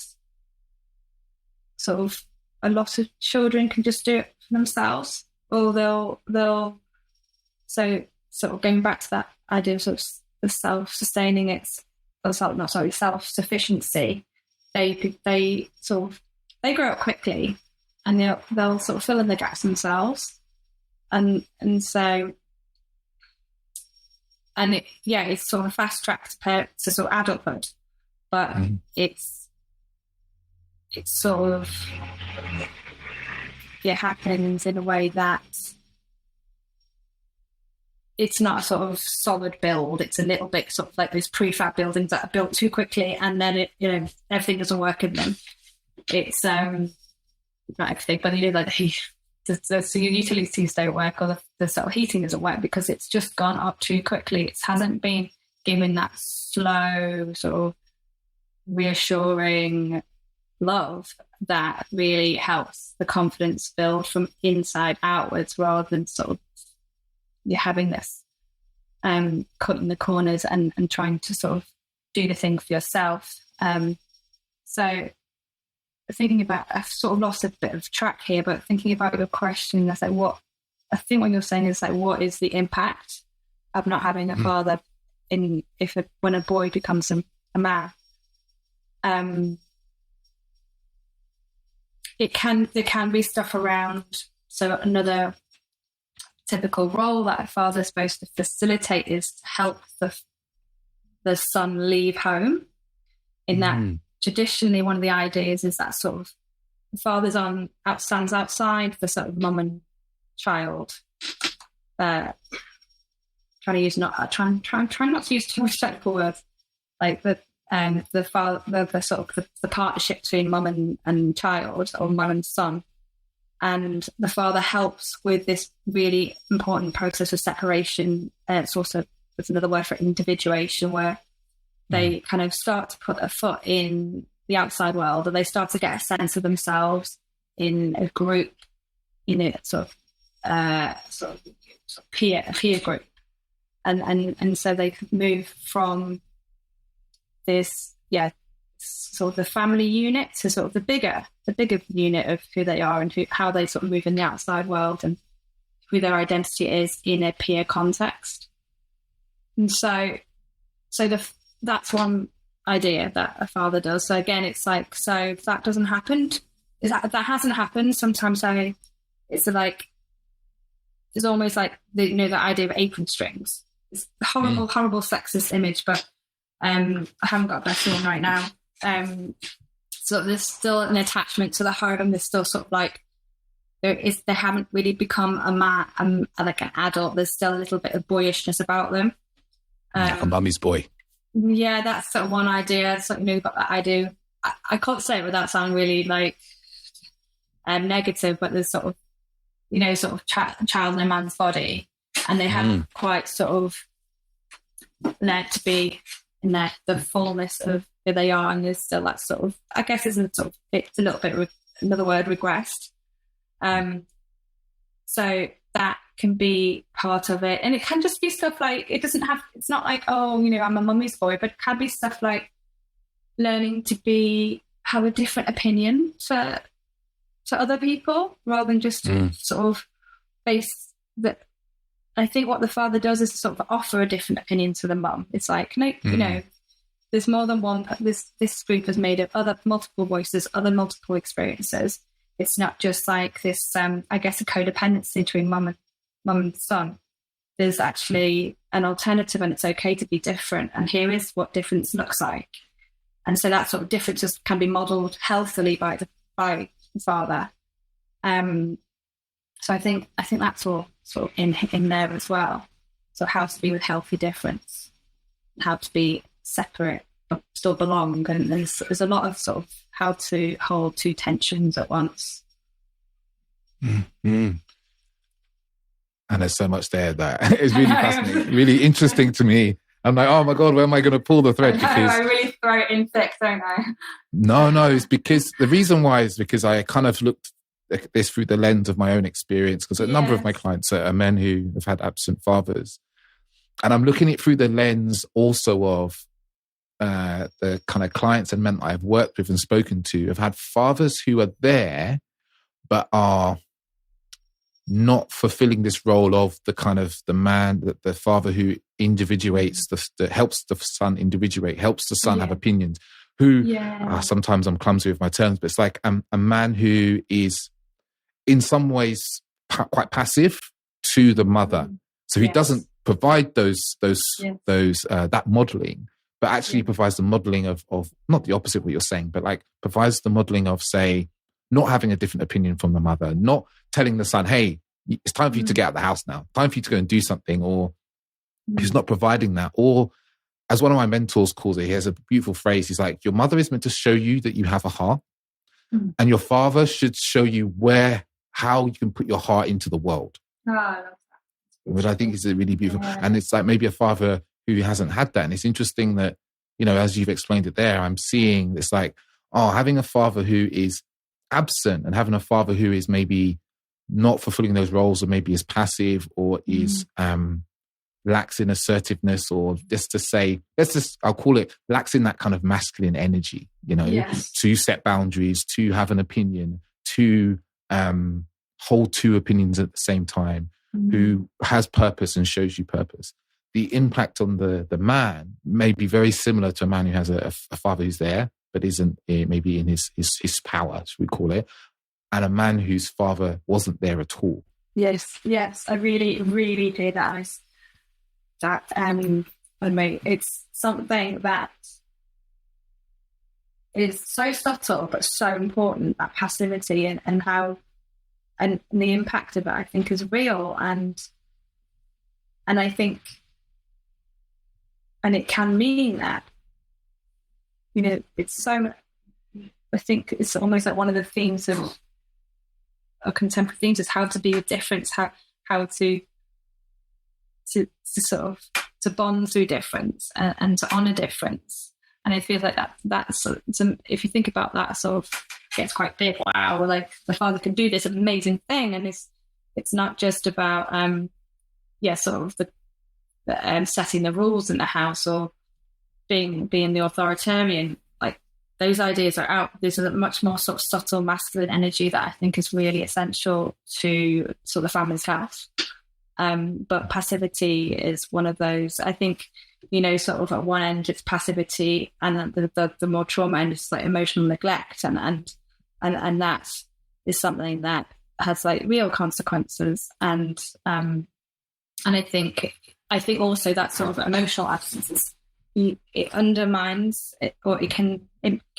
sort of a lot of children can just do it for themselves, or they'll so sort of going back to that idea of sort of the self-sustaining, self-sufficiency. They grow up quickly, and they'll sort of fill in the gaps themselves, and it's sort of fast tracked to sort of adulthood, but it's sort of happens in a way that it's not a sort of solid build. It's a little bit sort of like those prefab buildings that are built too quickly, and then everything doesn't work in them. It's not everything, but like the utilities don't work, or the sort of heating doesn't work because it's just gone up too quickly. It hasn't been given that slow sort of reassuring love that really helps the confidence build from inside outwards, rather than sort of you're having this cutting the corners and trying to sort of do the thing for yourself. So thinking about, I've sort of lost a bit of track here, but thinking about your question, that's like what you're saying is like, what is the impact of not having a father when a boy becomes a man? There can be stuff around. So another typical role that a father is supposed to facilitate is to help the son leave home. In that, traditionally, one of the ideas is that sort of the father's stands outside the sort of mum and child. Trying not to use too much technical words, like the partnership between mum and child, or mum and son. And the father helps with this really important process of separation. It's another word for individuation, where they kind of start to put a foot in the outside world, and they start to get a sense of themselves in a group, sort of peer group, and so they move from this, sort of the family unit to sort of the bigger unit of who they are and how they sort of move in the outside world and who their identity is in a peer context. And so that's one idea that a father does. So again, it's like, so if that doesn't happen, that hasn't happened, sometimes it's almost like the idea of apron strings. It's a horrible sexist image, but I haven't got a better one right now. So there's still an attachment to the home. There's still sort of like they haven't really become a man, like an adult. There's still a little bit of boyishness about them. Like a mummy's boy. Yeah, that's sort of one idea. So got that idea. I can't say it without sounding really like negative, but there's sort of child in a man's body, and they haven't quite sort of learned to be in the fullness of who they are, and there's still that sort of, I guess it's a little bit another word, regressed. So that can be part of it, and it can just be stuff like, it's not like, I'm a mummy's boy, but it can be stuff like learning to have a different opinion to other people, rather than just sort of base that. I think what the father does is sort of offer a different opinion to the mum. It's like, no, there's more than one. This group is made of multiple voices, multiple experiences. It's not just like this, I guess, a codependency between mum and son. There's actually an alternative, and it's okay to be different. And here is what difference looks like. And so that sort of differences can be modelled healthily by the father. So I think that's all sort of in there as well. So how to be with healthy difference, how to be separate but still belong, and there's a lot of sort of how to hold two tensions at once. And there's so much there that is really fascinating, really interesting to me. I'm like, oh my God, where am I going to pull the thread? Because I really throw it in thick, don't I? No, it's because the reason why is because I kind of looked at this through the lens of my own experience, because a number of my clients are men who have had absent fathers. And I'm looking at it through the lens also of the kind of clients and men that I've worked with and spoken to have had fathers who are there, but are not fulfilling this role of the kind of the man, the father who individuates, that helps the son individuate, helps the son have opinions, who sometimes I'm clumsy with my terms, but it's like a man who is in some ways quite passive to the mother. So he doesn't provide that modeling, but actually provides the modeling of not the opposite of what you're saying, but like provides the modeling of, say, not having a different opinion from the mother, not telling the son, hey, it's time for you to get out of the house now, time for you to go and do something, or he's not providing that. Or as one of my mentors calls it, he has a beautiful phrase. He's like, your mother is meant to show you that you have a heart, and your father should show you how you can put your heart into the world. Which I think is really beautiful. And it's like maybe a father who hasn't had that. And it's interesting that, as you've explained it there, I'm seeing it's like, having a father who is absent and having a father who is maybe not fulfilling those roles, or maybe is passive, or is lacks in assertiveness, or I'll call it lacks in that kind of masculine energy, to set boundaries, to have an opinion, to hold two opinions at the same time, who has purpose and shows you purpose. The impact on the man may be very similar to a man who has a father who's there, but isn't maybe in his power, should we call it, and a man whose father wasn't there at all. Yes, I really, really do that. It's something that is so subtle but so important, that passivity and how and the impact of it, I think, is real, and I think, and it can mean that, it's so. I think it's almost like one of the themes of contemporary themes is how to be with difference, how to sort of to bond through difference and to honor difference. And I feel like that's if you think about that, sort of gets quite big. Wow, like the father can do this amazing thing, and it's not just about sort of the setting the rules in the house or being the authoritarian. Like those ideas are out. There's a much more sort of subtle masculine energy that I think is really essential to sort of the family's health. But passivity is one of those. I think, sort of at one end it's passivity, and the more trauma end is like emotional neglect, and that is something that has like real consequences. And I think also that sort of emotional absence it undermines it, or it can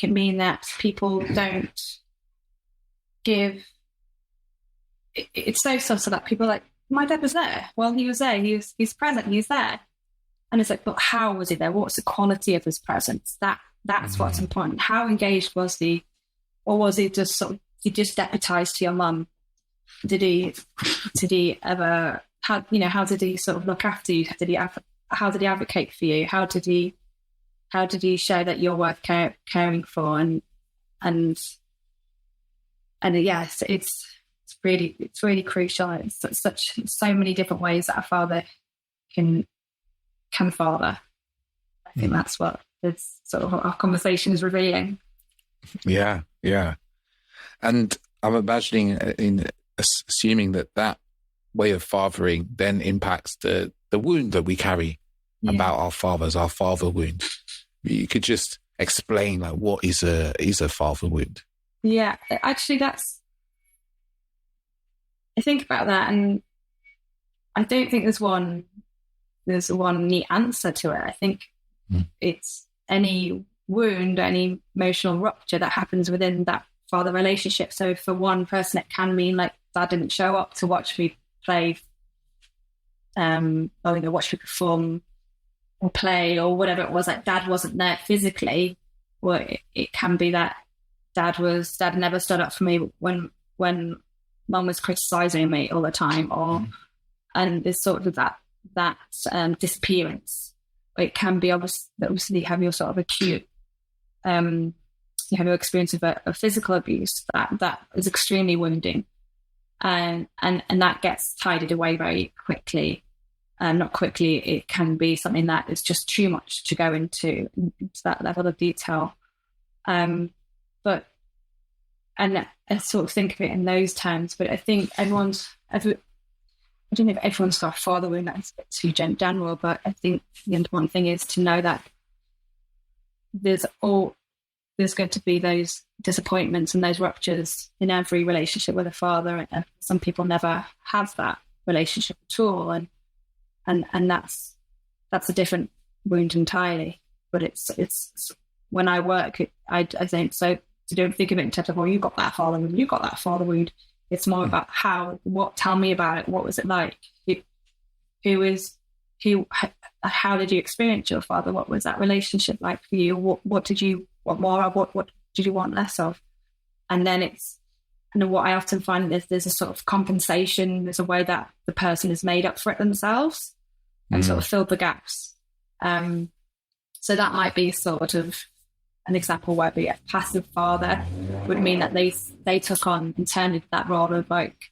mean that people don't give. It's so subtle that people are like, my dad was there. Well, he was there. He's present. He's there. And it's like, but how was he there? What's the quality of his presence? That's what's important. How engaged was he? Or was he just he just deputized to your mum? Did he ever, how did he sort of look after you? How did he advocate for you? How did he show that you're worth caring for? And yes, it's really crucial. It's so many different ways that a father can father. I think that's what this sort of our conversation is revealing. Yeah. And I'm imagining, assuming that way of fathering then impacts the wound that we carry about our fathers, our father wound. You could just explain like what is a father wound? Yeah, actually, I think about that, and I don't think there's one neat answer to it. I think it's any wound, any emotional rupture that happens within that father relationship. So for one person, it can mean like dad didn't show up to watch me play, or watch me perform or play or whatever it was. Like dad wasn't there physically, or it can be that dad never stood up for me when mum was criticizing me all the time, and there's sort of that disappearance. It can be obviously you have your sort of acute, you have your experience of a physical abuse that is extremely wounding, and that gets tidied away very quickly. not quickly, it can be something that is just too much to go into that level of detail. But I sort of think of it in those terms, but I think I don't know if everyone's got a father wound, that's a bit too general, but I think the important thing is to know that there's going to be those disappointments and those ruptures in every relationship with a father, and some people never have that relationship at all, and that's a different wound entirely. But it's when I work, I think so. So don't think of it in terms of, well, you got that father wound. It's more about tell me about it. What was it like? How did you experience your father? What was that relationship like for you? What did you want more of? What did you want less of? And then what I often find is there's a sort of compensation. There's a way that the person has made up for it themselves and sort of filled the gaps. So that might be sort of an example where a passive father would mean that they took on internally that role of like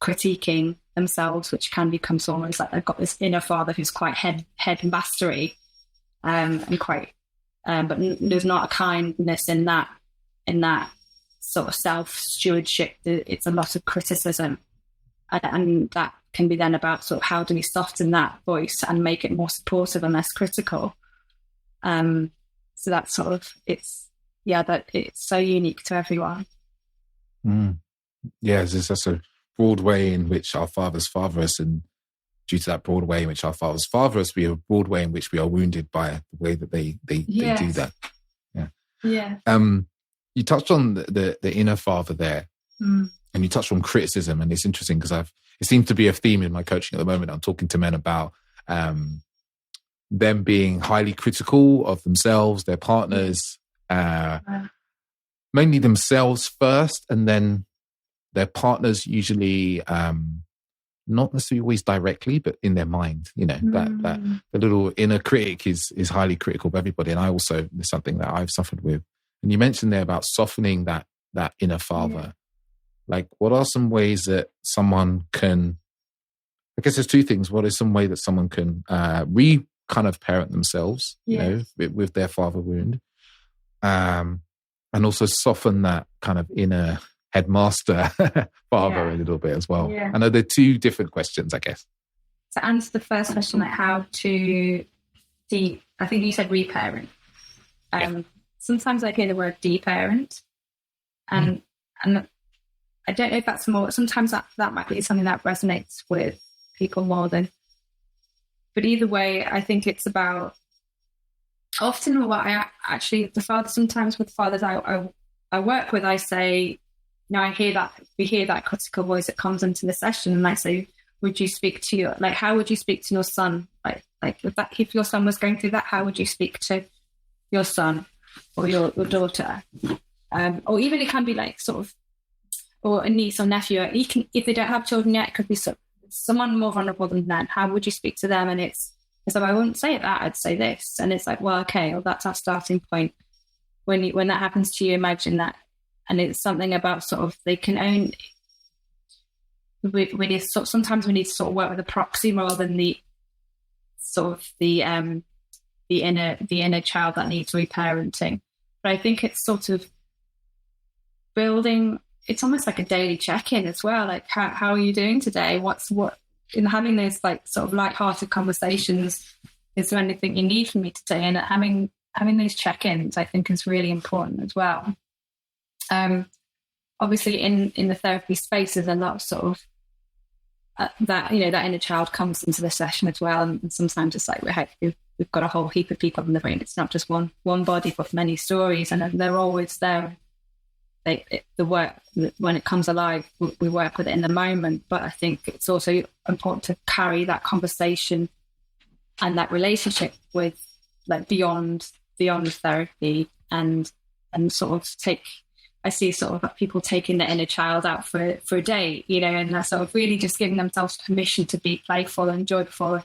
critiquing themselves, which can become almost like they've got this inner father who's quite head mastery, and quite, but there's not a kindness in that sort of self stewardship. It's a lot of criticism, and that can be then about sort of how do we soften that voice and make it more supportive and less critical. So that's sort of that it's so unique to everyone. Yeah, there's such a broad way in which our fathers father us, and due to that broad way in which our fathers father us, we have a broad way in which we are wounded by the way that they do that. Yeah. You touched on the inner father there, and you touched on criticism, and it's interesting because it seems to be a theme in my coaching at the moment. I'm talking to men about them being highly critical of themselves, their partners, mainly themselves first, and then their partners usually not necessarily always directly, but in their mind. That the little inner critic is highly critical of everybody. And I also, it's something that I've suffered with. And you mentioned there about softening that inner father. Yeah. Like, what are some ways that someone can, I guess there's two things. What is some way that someone can kind of parent themselves, with their father wound, and also soften that kind of inner headmaster father a little bit as well. Yeah. I know they're two different questions, I guess. To answer the first question, like how to I think you said reparent. Sometimes I hear the word deparent, and I don't know if that's more. Sometimes that might be something that resonates with people more than. But either way, I think it's about often what the father, sometimes with fathers I work with, I say, we hear that critical voice that comes into the session, and I say, would you speak to how would you speak to your son? Like if your son was going through that, how would you speak to your son or your daughter? Or even it can be like sort of, or a niece or nephew. If they don't have children yet, it could be someone more vulnerable than that. How would you speak to them? And it's like, I wouldn't say that, I'd say this. And it's like, well, okay, well, that's our starting point. When that happens to you, imagine that. And it's something about sort of, they can own, sometimes we need to sort of work with a proxy rather than the inner child that needs reparenting. But I think it's sort of building, it's almost like a daily check-in as well. Like, how are you doing today? In having those like sort of light-hearted conversations, is there anything you need from me today? And having those check-ins, I think, is really important as well. Obviously in the therapy space, there's a lot of sort of that inner child comes into the session as well. And sometimes it's like, we've got a whole heap of people in the room. It's not just one body, but many stories, and they're always there. The work, when it comes alive, we work with it in the moment. But I think it's also important to carry that conversation and that relationship with, like, beyond therapy, and sort of I see sort of people taking the inner child out for a day, and they're sort of really just giving themselves permission to be playful and joyful,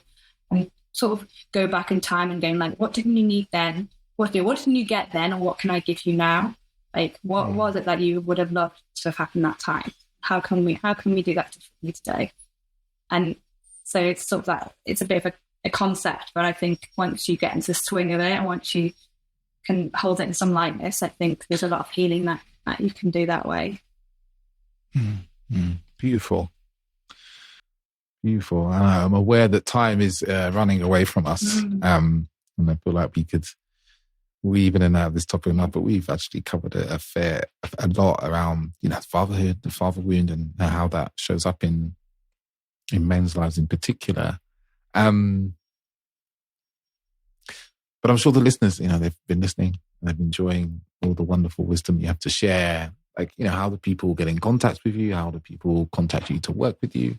and sort of go back in time and going like, what didn't you need then? What didn't you get then? Or what can I give you now? Like, what was it that you would have loved to have happened that time? How can we do that differently today? And So it's sort of that, it's a bit of a concept, but I think once you get into the swing of it and once you can hold it in some lightness, I think there's a lot of healing that you can do that way. Beautiful. Beautiful. And I'm aware that time is running away from us. And I feel like we could weave in and out of this topic enough, but we've actually covered a lot around, fatherhood, the father wound, and how that shows up in men's lives in particular. But I'm sure the listeners, they've been listening, they've been enjoying all the wonderful wisdom you have to share. Like, how do people get in contact with you? How do people contact you to work with you?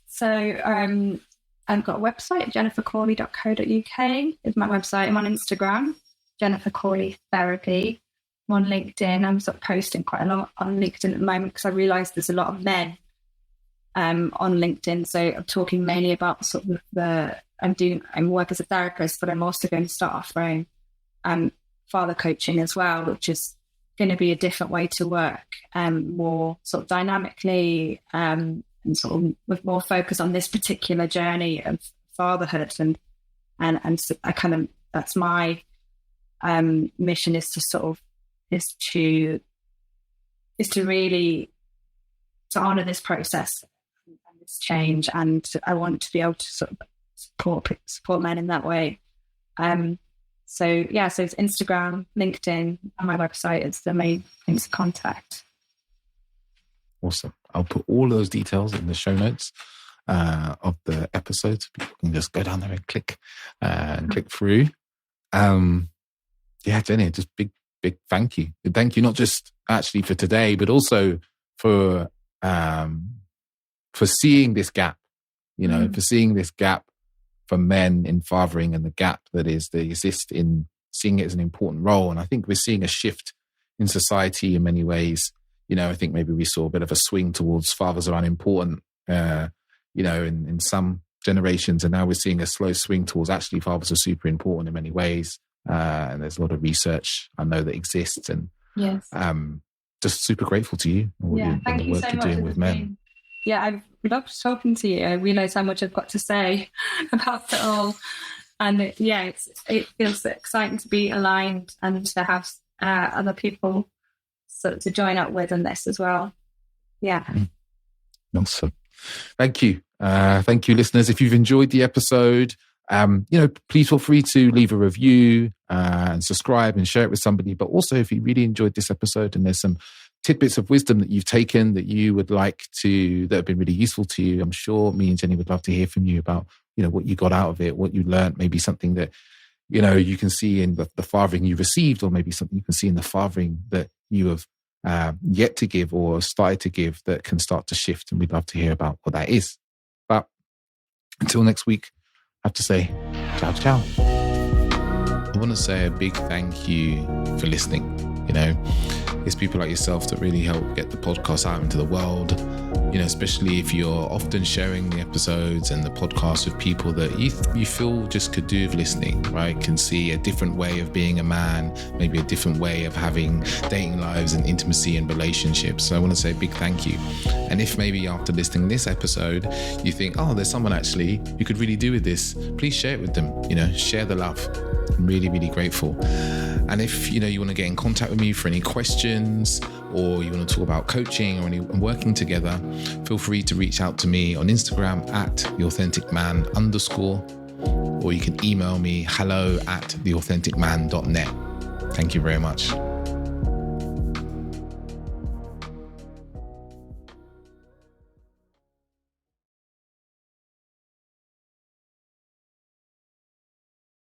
So I've got a website, jennifercawley.co.uk is my website. I'm on Instagram, Jennifer Cawley Therapy. I'm on LinkedIn. I'm sort of posting quite a lot on LinkedIn at the moment because I realise there's a lot of men on LinkedIn. So I'm talking mainly about sort of I work as a therapist, but I'm also going to start offering father coaching as well, which is going to be a different way to work, more sort of dynamically, and sort of with more focus on this particular journey of fatherhood. And so that's my mission, is to really to honor this process and this change. And I want to be able to sort of support men in that way. So it's Instagram, LinkedIn, and my website is the main things to contact. Awesome. I'll put all those details in the show notes of the episode, so people can just go down there and click through. Jenni, just big thank you. Thank you not just actually for today, but also for seeing this gap, for seeing this gap for men in fathering, and the gap that exists in seeing it as an important role. And I think we're seeing a shift in society in many ways. I think maybe we saw a bit of a swing towards fathers are unimportant, in some generations. And now we're seeing a slow swing towards actually fathers are super important in many ways. And there's a lot of research I know that exists. And yes, just super grateful to you and thank the you work so you're much doing with men. Yeah, I've loved talking to you. I realise how much I've got to say about it all. And it feels exciting to be aligned and to have other people to join up with in this as well. Yeah. Awesome. Thank you. Thank you, listeners. If you've enjoyed the episode, please feel free to leave a review and subscribe and share it with somebody. But also, if you really enjoyed this episode and there's some tidbits of wisdom that you've taken that you would like that have been really useful to you, I'm sure me and Jenni would love to hear from you about, what you got out of it, what you learned, maybe something that, you can see in the fathering you received, or maybe something you can see in the fathering that you have yet to give or started to give that can start to shift. And we'd love to hear about what that is. But until next week, I have to say, ciao, ciao. I want to say a big thank you for listening. It's people like yourself that really help get the podcast out into the world, especially if you're often sharing the episodes and the podcast with people that you feel just could do with listening, right? Can see a different way of being a man, maybe a different way of having dating lives and intimacy and relationships. So I want to say a big thank you. And if maybe after listening to this episode, you think, there's someone actually who could really do with this, please share it with them, share the love. I'm really, really grateful. And if, you want to get in contact with me for any questions, or you want to talk about coaching or any working together, feel free to reach out to me on Instagram @theauthenticman_, or you can email me hello@theauthenticman.net. Thank you very much.